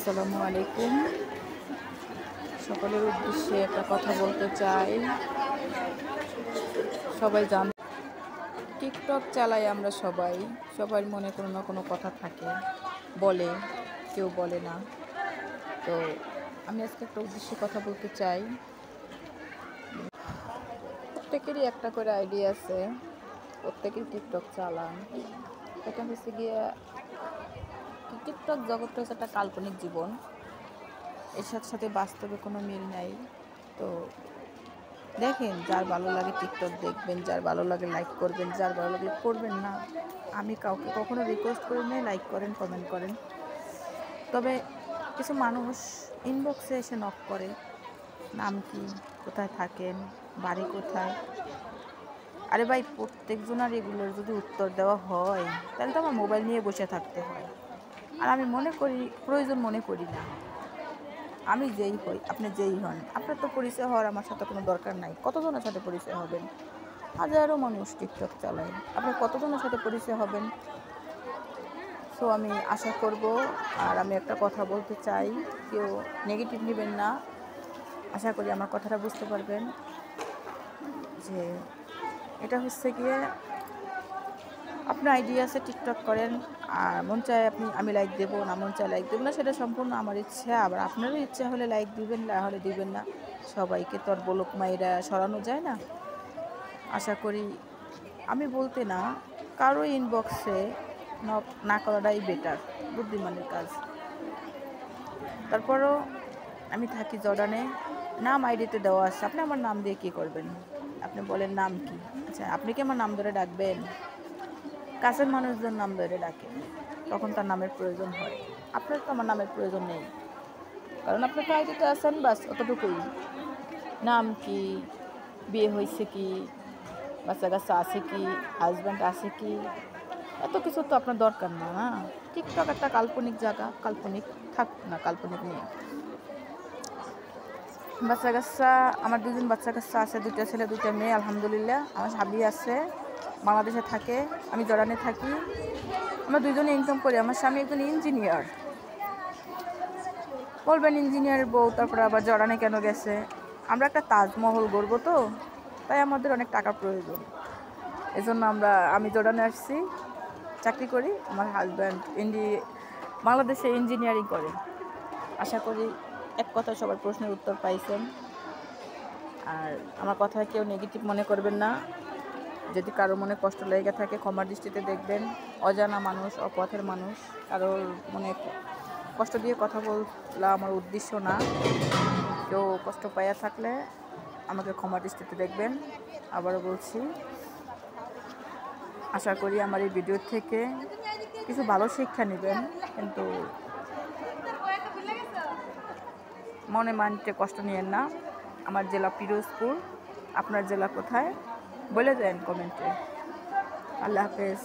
আসসালামু আলাইকুম। সকলের উদ্দেশ্যে একটা কথা বলতে চাই। সবাই টিকটক চালাই আমরা সবাই। সবার মনে কোনো না কোনো কথা থাকে, বলে, কেউ বলে না। তো আমি আজকে একটা উদ্দেশ্যে কথা বলতে চাই। প্রত্যেকেরই একটা করে আইডি আছে, প্রত্যেকেই টিকটক চালান। এটা হচ্ছে গিয়ে টিকটক জগৎটা হচ্ছে একটা কাল্পনিক জীবন, এর সাথে বাস্তবে কোনো মিল নাই। তো দেখেন, যার ভালো লাগে টিকটক দেখবেন, যার ভালো লাগে লাইক করবেন, যার ভালো লাগলে করবেন না। আমি কাউকে কখনো রিকোয়েস্ট করি না লাইক করেন, কমেন্ট করেন। তবে কিছু মানুষ ইনবক্সে এসে নক করে, নাম কি, কোথায় থাকেন, বাড়ি কোথায়। আরে ভাই, প্রত্যেকজনের এগুলোর যদি উত্তর দেওয়া হয় তাহলে তো আমার মোবাইল নিয়ে বসে থাকতে হয়। আর আমি প্রয়োজন মনে করি না। আমি যেই হই, আপনি যেই হন, আপনার তো পরিচয় হওয়ার আমার সাথে কোনো দরকার নাই। কতজনের সাথে পরিচয় হবেন? হাজারো মানুষ টিকটক চালায়, আপনি কতজনের সাথে পরিচয় হবেন? সো আমি আশা করব, আর আমি একটা কথা বলতে চাই, কেউ নেগেটিভ নেবেন না। আশা করি আমার কথাটা বুঝতে পারবেন যে এটা হচ্ছে গিয়ে আপনার আইডিয়া আছে, টিকটক করেন, আর মন চায় আমি লাইক দেবো, না মন চায় লাইক দেবো না, সেটা সম্পূর্ণ আমার ইচ্ছা। আবার আপনারও ইচ্ছা হলে লাইক দিবেন, না হলে দিবেন না। সবাইকে তো আর বলক মাইরা সরানো যায় না। আশা করি, আমি বলতে না, কারো ইনবক্সে নক না করাটাই বেটার, বুদ্ধিমানের কাজ। তারপরও আমি থাকি জর্ডানে, নাম আইডিতে দেওয়া আছে। আপনি আমার নাম দিয়ে কী করবেন? আপনি বলেন নাম কি? আচ্ছা, আপনি কি আমার নাম ধরে ডাকবেন? কাছের মানুষজন নাম ধরে ডাকে, তখন তার নামের প্রয়োজন হয়। আপনার তো আমার নামের প্রয়োজন নেই, কারণ আপনি তো আইডিতে আছেন, বাস অতটুকুই। নাম কি, বিয়ে হয়েছে কি, বাচ্চা কাচ্চা আছে কি, হাজব্যান্ড আছে কি, এত কিছু তো আপনার দরকার না। টিকটক একটা কাল্পনিক জায়গা, কাল্পনিক থাক না, কাল্পনিক নিয়ে। বাচ্চা কাচ্চা, আমার দুজন বাচ্চা কাচ্চা আছে, 2টা ছেলে 2টা মেয়ে, আলহামদুলিল্লাহ। আমার স্বামী আছে, বাংলাদেশে থাকে, আমি জর্ডানে থাকি। আমরা দুজনে ইনকাম করি। আমার স্বামী একজন ইঞ্জিনিয়ার। বলবেন ইঞ্জিনিয়ারের বউ, তারপরে আবার জর্ডানে কেন গেছে? আমরা একটা তাজমহল গড়বো, তো তাই আমাদের অনেক টাকার প্রয়োজন। এজন্য আমি জর্ডানে আসছি, চাকরি করি। আমার হাজব্যান্ড বাংলাদেশে ইঞ্জিনিয়ারিং করে। আশা করি এক কথা সবার প্রশ্নের উত্তর পাইছেন। আর আমার কথায় কেউ নেগেটিভ মনে করবেন না। যদি কারো মনে কষ্ট লেগে থাকে, ক্ষমার দৃষ্টিতে দেখবেন। অজানা মানুষ, অপথের মানুষ, কারোর মনে কষ্ট দিয়ে কথা বলা আমার উদ্দেশ্য না। কেউ কষ্ট পাইয়া থাকলে আমাকে ক্ষমার দৃষ্টিতে দেখবেন। আবারও বলছি, আশা করি আমার এই ভিডিও থেকে কিছু ভালো শিক্ষা নেবেন, কিন্তু মনে মানতে কষ্ট নিয়েন না। আমার জেলা পিরোজপুর, আপনার জেলা কোথায় বলে দেন কমেন্টে। আল্লাহ হাফেজ।